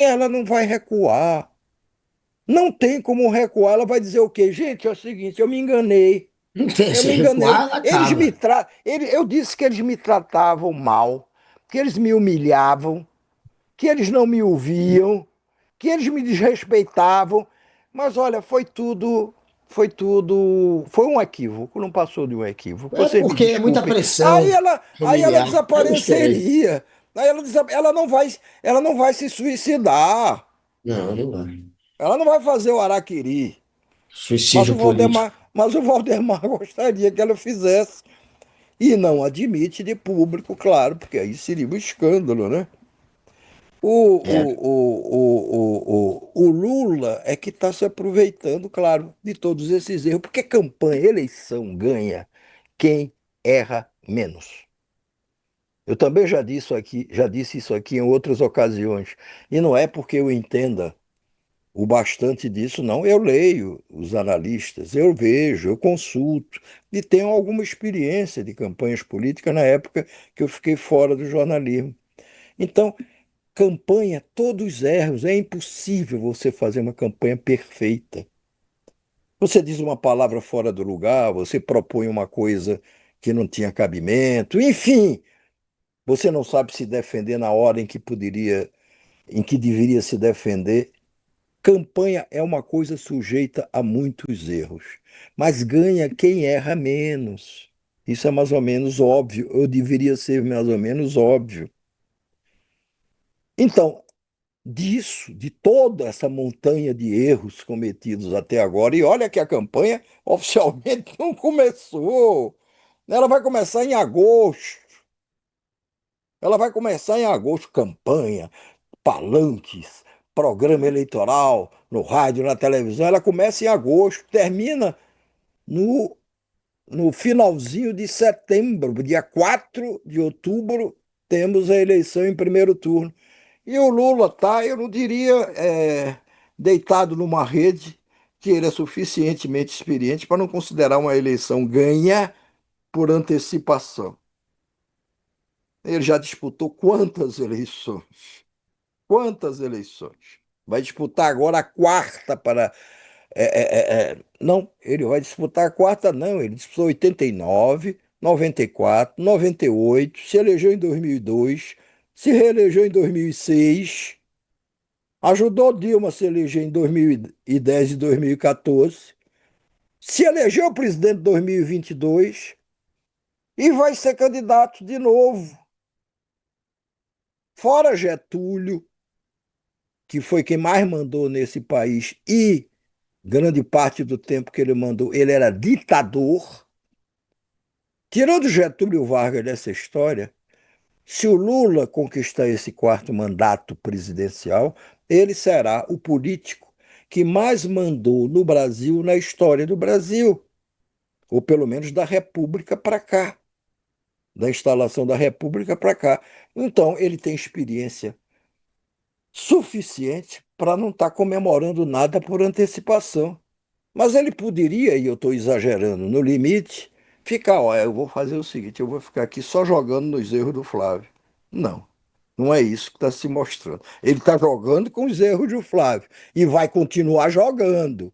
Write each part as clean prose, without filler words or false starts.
ela não vai recuar. Não tem como recuar. Ela vai dizer o quê? Gente, é o seguinte, eu me enganei. Não tem, Eu se me enganei. recuar, ela acaba. Eu disse que eles me tratavam mal, que eles me humilhavam, que eles não me ouviam, que eles me desrespeitavam. Mas olha, foi um equívoco, não passou de um equívoco. É Vocês me porque é muita desculpem. pressão Aí ela familiar. É besteira. desapareceria. Ela não vai se suicidar. Não, não vai. Ela não vai fazer o araquiri. Suicídio político. Mas o Valdemar gostaria que ela fizesse. E não admite de público, claro, porque aí seria um escândalo, né? É. O Lula é que está se aproveitando, claro, de todos esses erros, porque campanha, eleição ganha quem erra menos. Eu também já disse isso aqui em outras ocasiões. E não é porque eu entenda o bastante disso, não. Eu leio os analistas, eu vejo, eu consulto e tenho alguma experiência de campanhas políticas na época que eu fiquei fora do jornalismo. Então, campanha, todos erros, é impossível você fazer uma campanha perfeita. Você diz uma palavra fora do lugar, você propõe uma coisa que não tinha cabimento, enfim, você não sabe se defender na hora em que deveria se defender. Campanha é uma coisa sujeita a muitos erros, mas ganha quem erra menos. Isso é mais ou menos óbvio, ou deveria ser mais ou menos óbvio. Então, de toda essa montanha de erros cometidos até agora, e olha que a campanha oficialmente não começou. Ela vai começar em agosto. Ela vai começar em agosto, campanha, palanques, programa eleitoral, no rádio, na televisão. Ela começa em agosto, termina no, no finalzinho de setembro, dia 4 de outubro, temos a eleição em primeiro turno. E o Lula está, eu não diria, deitado numa rede, que ele é suficientemente experiente para não considerar uma eleição ganha por antecipação. Ele já disputou quantas eleições? Quantas eleições? Vai disputar agora a quarta para. Não, ele vai disputar a quarta, não. Ele disputou 89, 94, 98, se elegeu em 2002, se reelegeu em 2006. Ajudou Dilma a se eleger em 2010 e 2014, se elegeu presidente em 2022 e vai ser candidato de novo. Fora Getúlio, que foi quem mais mandou nesse país e grande parte do tempo que ele mandou, ele era ditador. Tirando Getúlio Vargas dessa história, se o Lula conquistar esse quarto mandato presidencial, ele será o político que mais mandou no Brasil na história do Brasil, ou pelo menos da República para cá, da instalação da República para cá. Então, ele tem experiência suficiente para não estar comemorando nada por antecipação. Mas ele poderia, e eu estou exagerando, no limite, ficar, ó, eu vou fazer o seguinte, eu vou ficar aqui só jogando nos erros do Flávio. Não, não é isso que está se mostrando. Ele está jogando com os erros do Flávio e vai continuar jogando.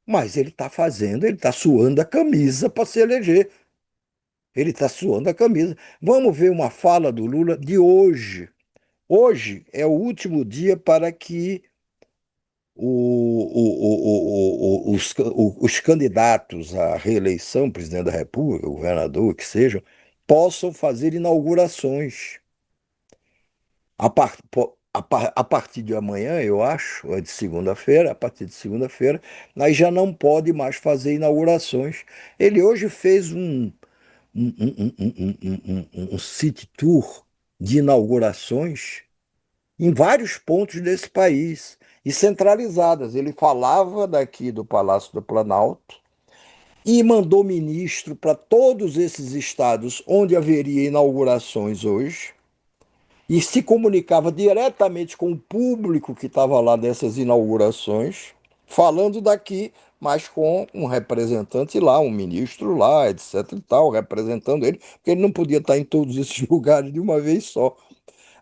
Mas ele está fazendo, ele está suando a camisa para se eleger. Ele está suando a camisa. Vamos ver uma fala do Lula de hoje. Hoje é o último dia para que os candidatos à reeleição, presidente da República, governador, que sejam, possam fazer inaugurações. A partir de amanhã, eu acho, ou é de segunda-feira, a partir de segunda-feira, aí já não pode mais fazer inaugurações. Ele hoje fez um city tour de inaugurações em vários pontos desse país e centralizadas. Ele falava daqui do Palácio do Planalto e mandou ministro para todos esses estados onde haveria inaugurações hoje e se comunicava diretamente com o público que estava lá dessas inaugurações, falando daqui, mas com um representante lá, um ministro lá, etc e tal, representando ele, porque ele não podia estar em todos esses lugares de uma vez só.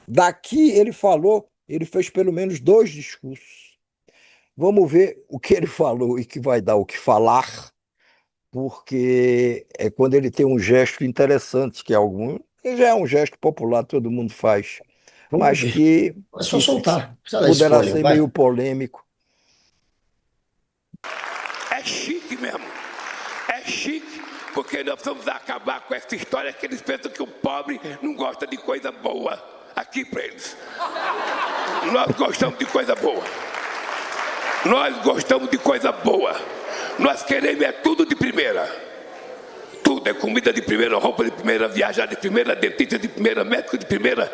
Daqui ele falou ele fez pelo menos dois discursos. Vamos ver o que ele falou e que vai dar o que falar, porque é quando ele tem um gesto interessante, que que já é um gesto popular, todo mundo faz, Vamos mas ver. É só que soltar. Não precisa dar poderá spoiler, ser vai. meio polêmico. É chique mesmo. É chique porque nós vamos acabar com essa história que eles pensam que o pobre não gosta de coisa boa. Aqui para eles. Nós gostamos de coisa boa. Nós gostamos de coisa boa. Nós queremos é tudo de primeira. Tudo é comida de primeira, roupa de primeira, viajar de primeira, dentista de primeira, médico de primeira.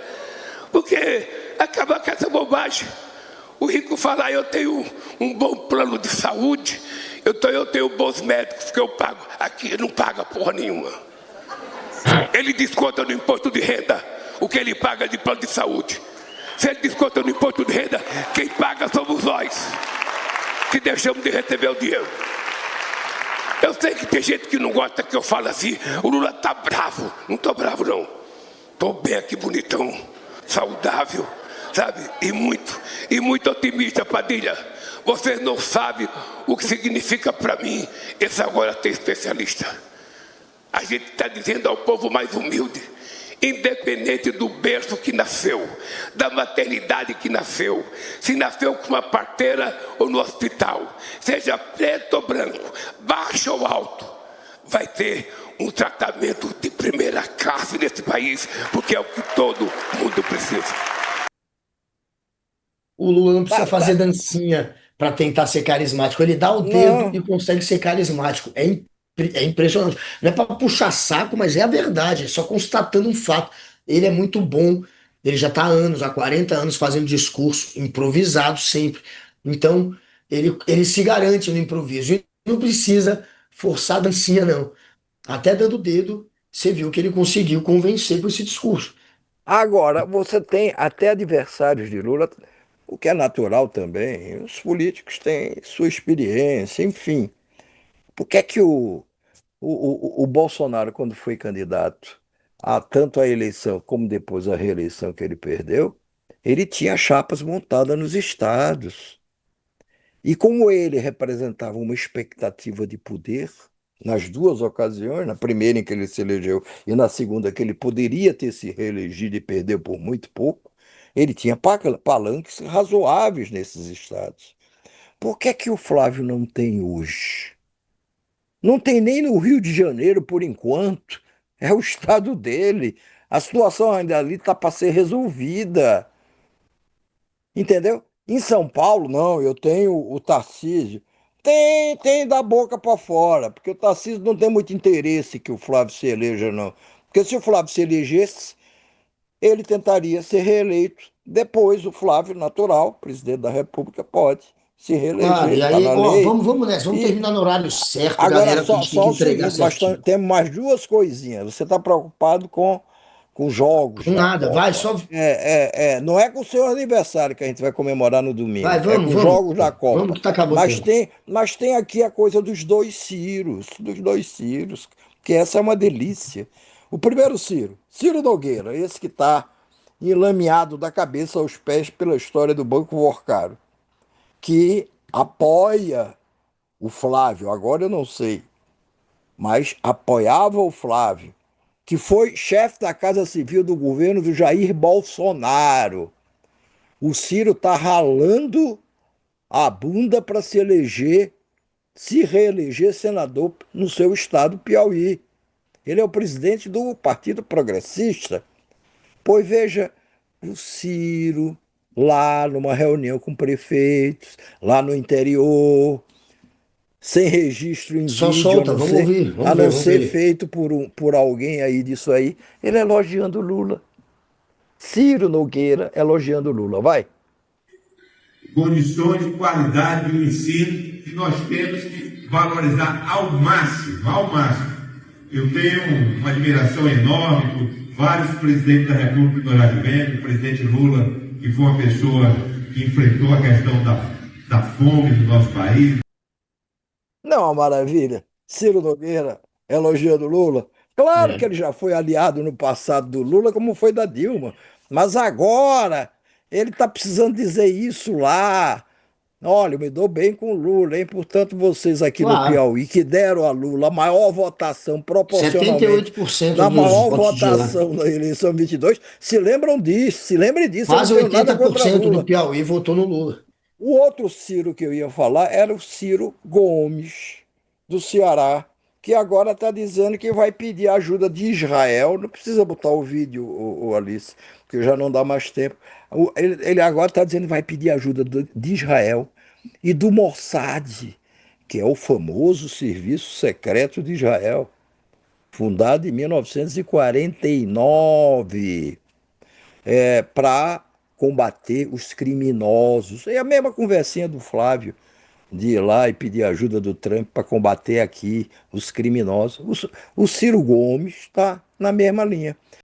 Porque acabar com essa bobagem. O rico fala, eu tenho um bom plano de saúde, eu tenho bons médicos que eu pago. Aqui ele não paga porra nenhuma. Ele desconta no imposto de renda o que ele paga de plano de saúde. Se ele desconta no imposto de renda, quem paga somos nós, que deixamos de receber o dinheiro. Eu sei que tem gente que não gosta que eu fale assim, o Lula tá bravo. Não tô bravo não. Tô bem aqui bonitão, saudável, sabe? E muito otimista, Padilha. Vocês não sabem o que significa para mim esse agora ter especialista. A gente está dizendo ao povo mais humilde, independente do berço que nasceu, da maternidade que nasceu, se nasceu com uma parteira ou no hospital, seja preto ou branco, baixo ou alto, vai ter um tratamento de primeira classe nesse país, porque é o que todo mundo precisa. O Lula não precisa Tá, fazer tá. dancinha para tentar ser carismático. Ele dá o dedo e Não, consegue ser carismático. É impressionante. Não é para puxar saco, mas é a verdade. É só constatando um fato. Ele é muito bom. Ele já está há anos, há 40 anos, fazendo discurso improvisado sempre. Então, ele se garante no improviso. E não precisa forçar a dancinha, não. Até dando o dedo, você viu que ele conseguiu convencer com esse discurso. agora, você tem até adversários de Lula, o que é natural também. Os políticos têm sua experiência, enfim. Por que é que o Bolsonaro, quando foi candidato, tanto à eleição como depois à reeleição que ele perdeu, ele tinha chapas montadas nos estados. E como ele representava uma expectativa de poder, nas duas ocasiões, na primeira em que ele se elegeu e na segunda que ele poderia ter se reelegido e perdeu por muito pouco, ele tinha palanques razoáveis nesses estados. Por que é que o Flávio não tem hoje? Não tem nem no Rio de Janeiro, por enquanto. É o estado dele. A situação ainda ali está para ser resolvida. Entendeu? Em São Paulo, não, eu tenho o Tarcísio. Tem da boca para fora, porque o Tarcísio não tem muito interesse que o Flávio se eleja, não. Porque se o Flávio se elegesse, ele tentaria ser reeleito. Depois, o Flávio, natural, presidente da República, pode se Claro, reeleger, e está aí, na ó, lei. vamos nessa, vamos E terminar no horário certo, agora, galera, que a gente tem só que o entregar seguinte, certinho. temos mais duas coisinhas. Você está preocupado com jogos da Nada, vai, Copa. só Não é com o seu aniversário que a gente vai comemorar no vai, domingo, é vamos, com vamos, jogos da vamos Copa. que tá acabando o tempo. Mas tem aqui a coisa dos dois Ciros, que essa é uma delícia. O primeiro Ciro, Ciro Nogueira, esse que está enlameado da cabeça aos pés pela história do Banco Worcaro, que apoia o Flávio, agora eu não sei, mas apoiava o Flávio, que foi chefe da Casa Civil do governo do Jair Bolsonaro. O Ciro está ralando a bunda para se reeleger senador no seu estado, Piauí. Ele é o presidente do Partido Progressista. Pois veja, o Ciro lá numa reunião com prefeitos, lá no interior, sem registro em Só vídeo, solta, a vamos ver, não vamos ser ver. feito por alguém aí disso aí, ele elogiando Lula. Ciro Nogueira elogiando Lula. Vai. Condições de qualidade do ensino que nós temos que valorizar ao máximo, ao máximo. Eu tenho uma admiração enorme por vários presidentes da República que nós já tivemos, o presidente Lula, que foi uma pessoa que enfrentou a questão da fome do nosso país. Não, é uma maravilha. Ciro Nogueira elogiando Lula. Claro que É. ele já foi aliado no passado do Lula, como foi da Dilma. Mas agora Ele está precisando dizer isso lá. Olha, eu me dou bem com o Lula, hein? Portanto, vocês aqui no Claro, Piauí que deram a Lula a maior votação, proporcionalmente, 78% da dos maior votos de lá. votação na eleição 22, se lembram disso, se lembrem disso, eu não Quase tenho nada oitenta por contra cento do Lula. Piauí votou no Lula. O outro Ciro que eu ia falar era o Ciro Gomes, do Ceará, que agora está dizendo que vai pedir ajuda de Israel. Não precisa botar o vídeo, o Alice, porque já não dá mais tempo. Ele agora está dizendo que vai pedir ajuda de Israel e do Mossad, que é o famoso serviço secreto de Israel, fundado em 1949, para combater os criminosos. É a mesma conversinha do Flávio, de ir lá e pedir ajuda do Trump para combater aqui os criminosos. O Ciro Gomes está na mesma linha.